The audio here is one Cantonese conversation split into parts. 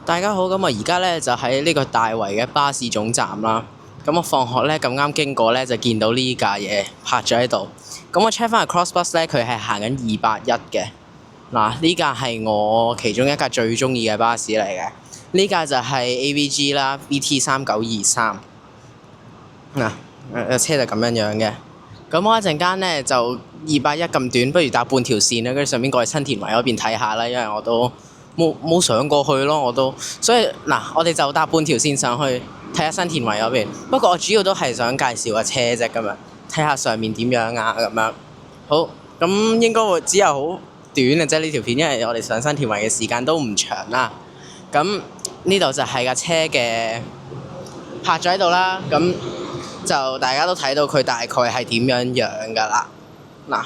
大家好，咁我而家咧就喺呢個大圍嘅巴士總站啦。咁我放學咧咁啱經過咧，就見到呢架嘢泊咗喺度。咁我 check 翻個 Crossbus 咧，佢係行緊281嘅。嗱，呢架係我其中一架最中意嘅巴士嚟嘅。呢架就係 AVG 啦，VT3923。嗱，車就咁樣嘅。咁我一陣間咧就281咁短，不如搭半條線啦，跟住順便過去新田圍嗰邊睇下啦，因為我都冇上過去咯，我都，所以嗱，我哋就搭半條線上去睇下新田圍嗰邊。不過我主要都係想介紹個車啫，咁樣睇下上面點樣啊，咁樣。好，咁應該會只有好短嘅啫呢條片，因為我哋上新田圍嘅時間都唔長啦。咁呢度就係架車嘅泊咗喺度啦，咁就大家都睇到佢大概係點樣㗎啦。嗱。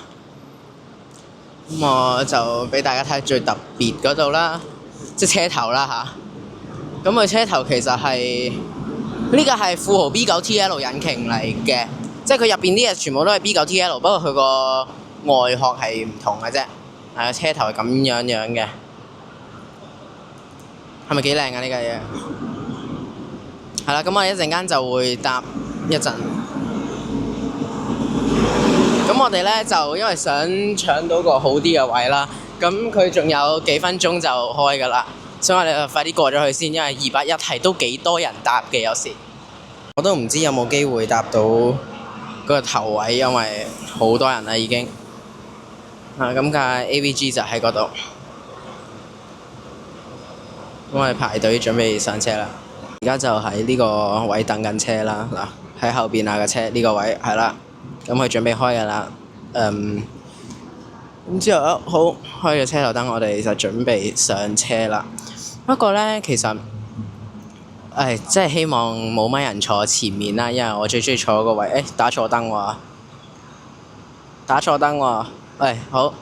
咁我就俾大家睇最特別嗰度啦，即係車頭啦吓，咁佢車頭其實係呢個係富豪 B9TL 引擎嚟嘅，即係佢入邊啲嘢全部都係 B9TL，不過佢個外殼係唔同嘅啫。係個車頭係咁樣嘅，係咪幾靚啊呢架嘢？係啦，咁我一陣間就會搭一陣。咁我哋咧就因為想搶到個好啲嘅位啦，咁佢仲有幾分鐘就開㗎啦，所以我哋就快啲過咗去先，因為281係都幾多人搭嘅有時。我都唔知有冇機會搭到嗰個頭位，因為好多人啦已經。咁架 AVG 就喺嗰度，咁我哋排隊準備上車啦。而家就喺呢個位等緊車啦，嗱喺後邊啊架車呢個位係啦。咁佢準備開㗎啦，咁之後好開咗車頭燈，我哋就準備上車啦。不過咧，其實即係希望冇乜人坐前面啦，因為我最中意坐嗰個位。打錯燈喎，打錯燈喎。好。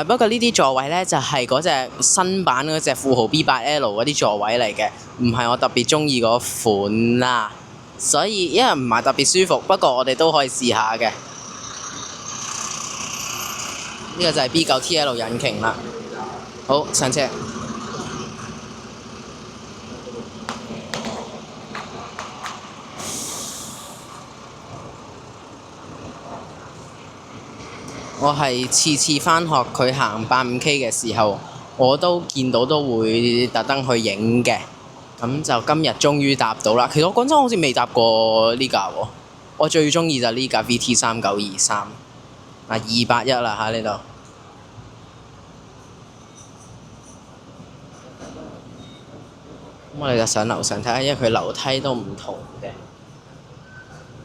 不過呢啲座位咧就係嗰隻新版嗰隻富豪 B8L 嗰啲座位嚟嘅，唔係我特別中意嗰款啦。所以因為唔係特別舒服，不過我哋都可以試下嘅。呢個就係 B9TL 引擎啦。好，上車。我係次返學佢行85K 嘅時候，我都見到都會特登去影嘅。咁就今日終於搭到啦。其實我講真好似未搭過呢架喎。我最中意就係呢架 VT3923。281啦喺呢度。咁我哋就上樓上睇下，因為佢樓梯都唔同嘅。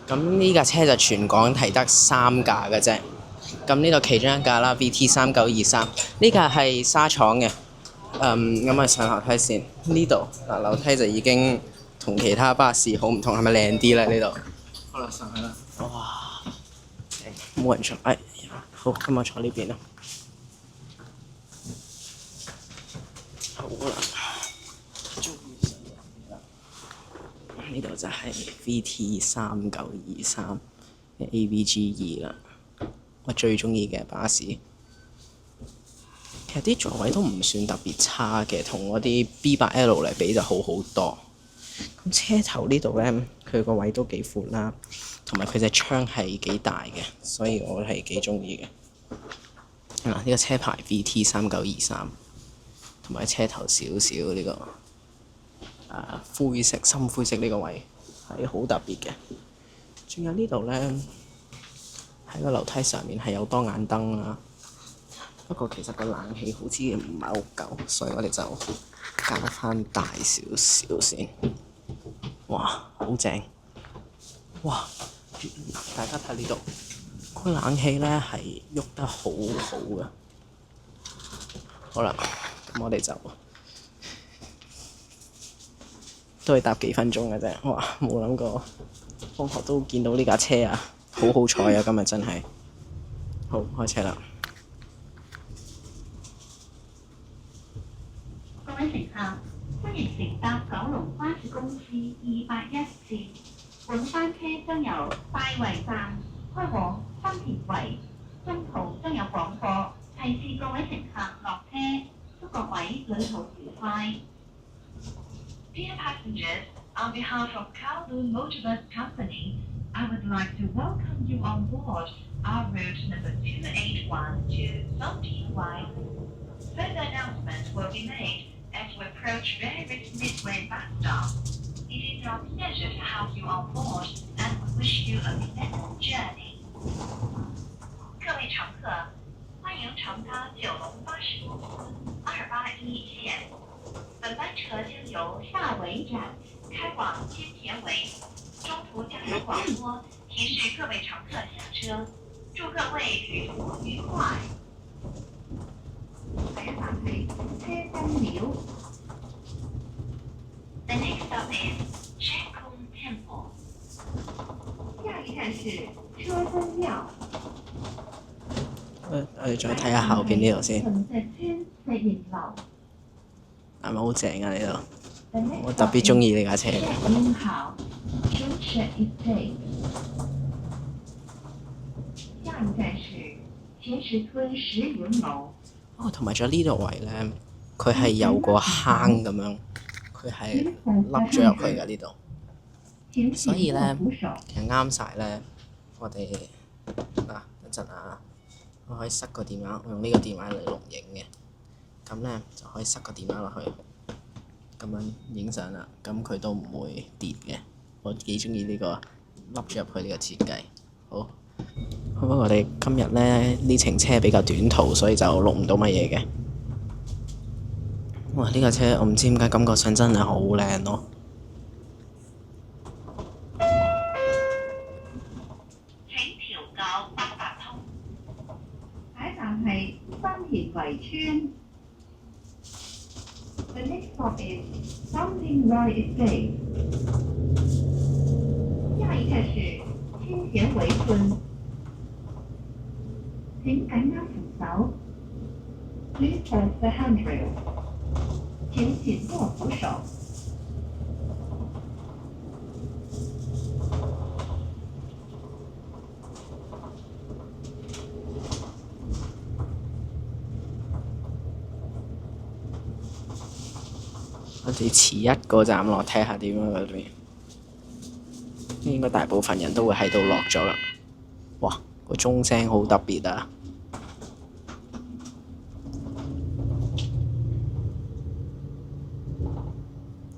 咁呢架車就全港係得3架嘅啫。咁呢度其中一架啦 ，VT3923，呢架係沙廠嘅。咁我上樓梯先，呢度樓梯就已經同其他巴士好唔同，係咪靚啲咧？呢度好啦，上去啦。哇，冇人坐，好，咁我坐呢邊啦。好啦，終於上嚟啦。呢度就係 VT3923 嘅 AVG2 啦，我最中意嘅巴士。其實啲座位都唔算特別差嘅，同嗰啲 B8L 嚟比就好好多。咁車頭呢度咧，佢個位都幾闊啦，同埋佢隻窗係幾大嘅，所以我係幾中意嘅。呢個車牌 VT3923，同埋車頭少少呢個灰色、深灰色呢個位係好特別嘅。仲有呢度咧，喺個樓梯上面係有多眼燈啦。不過其實個冷氣好似唔係好夠，所以我哋就加翻大少少先。哇，好正！哇，大家睇呢度，個冷氣咧係喐得好好嘅。好啦，咁我哋就都係搭幾分鐘嘅啫。哇，冇諗過放學都見到呢架車啊！好彩啊，今日真係。好，開車啦！各位乘客，歡迎乘搭九龍巴士公司281線。本班車將由大圍站開往新田圍，中途將有廣播提示各位乘客落車，祝各位旅途愉快。Dear passengers, on behalf of Kowloon Motorbus Company, I would like to welcome you on board our route number 281 to Songting Wai. Further announcements will be made as we approach various Midway bus stops. It is our pleasure to have you on board, and we wish you a pleasant journey. 各位乘客，欢迎乘搭九龙巴士公司281线。本班车经由下围站开往金田围，中途将有广播提示各位乘客下车。祝各位旅途愉快。下一站係車公廟。The next stop is Chekung Temple. 下一站是車公廟。我哋再睇下後邊呢度先，順石村石營樓。係咪好正啊？呢度我特別中意呢架車嘅。英豪中石 estate。下一站是前石村石營樓。哦，同埋仲有呢度位咧，佢係有個坑咁樣，佢係凹咗入去㗎呢度，所以咧其實啱晒咧。我哋嗱一陣啊，我可以塞個電話，我用呢個電話嚟錄影嘅，咁咧就可以塞個電話落去，咁樣影相啦。咁佢都唔會跌嘅，我幾中意呢個凹咗入去呢個設計。好。不過我哋今日咧呢程車比較短途，所以就錄唔到乜嘢嘅。哇！呢架車我唔知點解感覺上真係好靚咯。請調校八達通。下一站係新田圍村。The next stop is Songting Wai Estate。下一站是金田圍村。請緊握扶手。Please hold the handrail。請緊握扶手。我哋遲一個站落，睇下點啊嗰邊。應該大部分人都會喺度落咗啦。哇！個鐘聲好特別啊！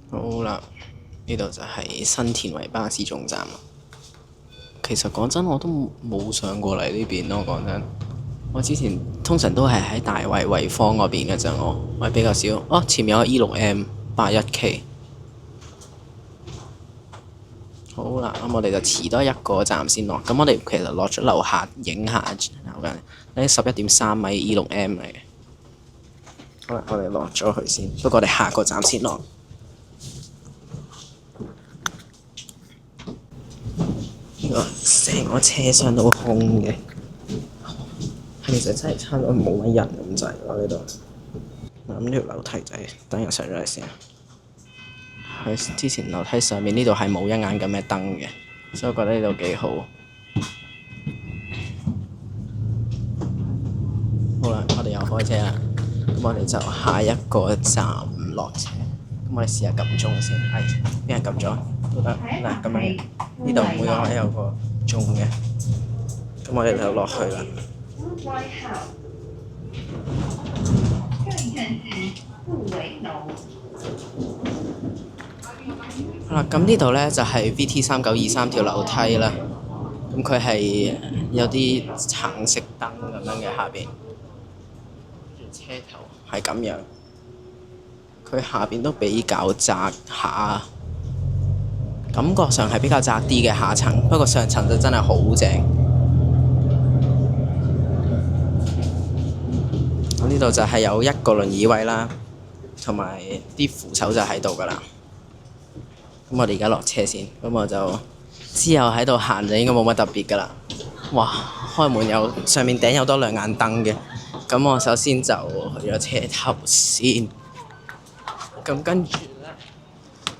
好啦，呢度就係新田圍巴士總站啦。其實講真，我都冇上過嚟呢邊咯。講真，我之前通常都係喺大圍惠坊嗰邊嘅啫。我係比較少。哦，前面有個 E6M81K。好啦，咁我哋就遲多一個站先落。咁我哋其實落咗樓下影下，呢11.3米 E6M 嚟嘅。好啦，我哋落咗佢先。不過我哋下個站先落。呢個成個車廂都空嘅，其實真係差唔多冇乜人咁滯咯呢度。嗱，咁呢條樓梯仔，等人上咗嚟先。佢之前樓梯上面呢度係冇一眼咁嘅燈嘅，所以我覺得呢度幾好。好啦，我哋又開車啦，咁我哋就下一個站落車。咁我哋試下撳鐘先，俾人撳咗都得。嗱，咁樣呢度每個位有個鐘嘅，咁我哋就落去啦。好啦，咁呢度咧就係 VT3923條樓梯啦。咁佢係有啲橙色燈咁樣嘅下邊，車頭係咁樣。佢下邊都比較窄下，感覺上係比較窄啲嘅下層，不過上層就真係好正。咁呢度就係有一個輪椅位啦，同埋啲扶手就喺度㗎啦。咁我哋而家落車先，咁我就之後喺度行就應該冇乜特別㗎啦。哇！開門有上面頂有多兩眼燈嘅，咁我首先就去咗車頭先。咁跟住咧，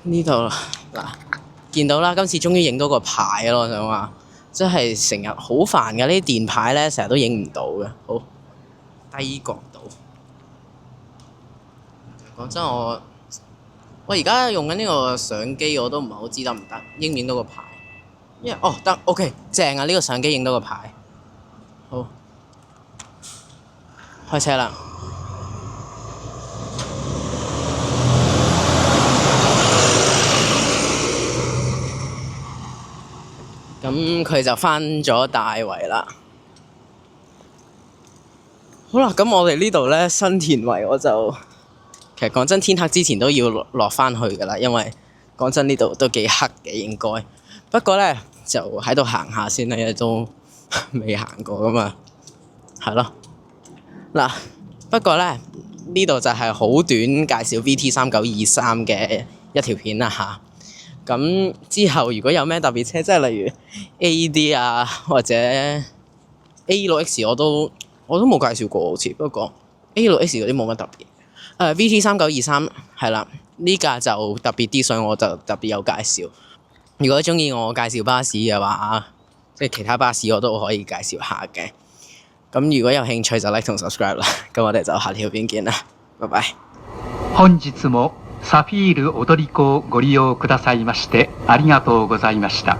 呢度嗱見到啦，今次終於影到個牌咯，我想話，真係成日好煩㗎，呢啲電牌咧成日都影唔到嘅，好低角度。講真，我我而家用緊呢個相機，我都唔係好知得唔得，影唔影到個牌？因為得 OK 正啊！呢個相機影到個牌，好開車啦。咁佢就返咗大圍啦。好啦，咁我哋呢度咧新田圍我就其實講真，天黑之前都要落返去㗎啦，因為講真呢度都幾黑嘅應該。不過咧就喺度行下先啦，因為都未行過㗎嘛，係咯。嗱，不過咧呢度就係好短介紹 VT3923嘅一條片啦嚇。咁之後如果有咩特別車，即係例如 AD 啊或者 A6X 我都冇介紹過好似，不過 A6X 嗰啲冇乜特別。VT3923係啦，呢架就特別啲，所以我就特別有介紹。如果鍾意我介紹巴士嘅話，即係其他巴士我都可以介紹下嘅。咁如果有興趣就 like 同 subscribe 啦。咁我哋就下條片見啦，拜拜。本日もサフィール踊り子をご利用くださいましてありがとうございました。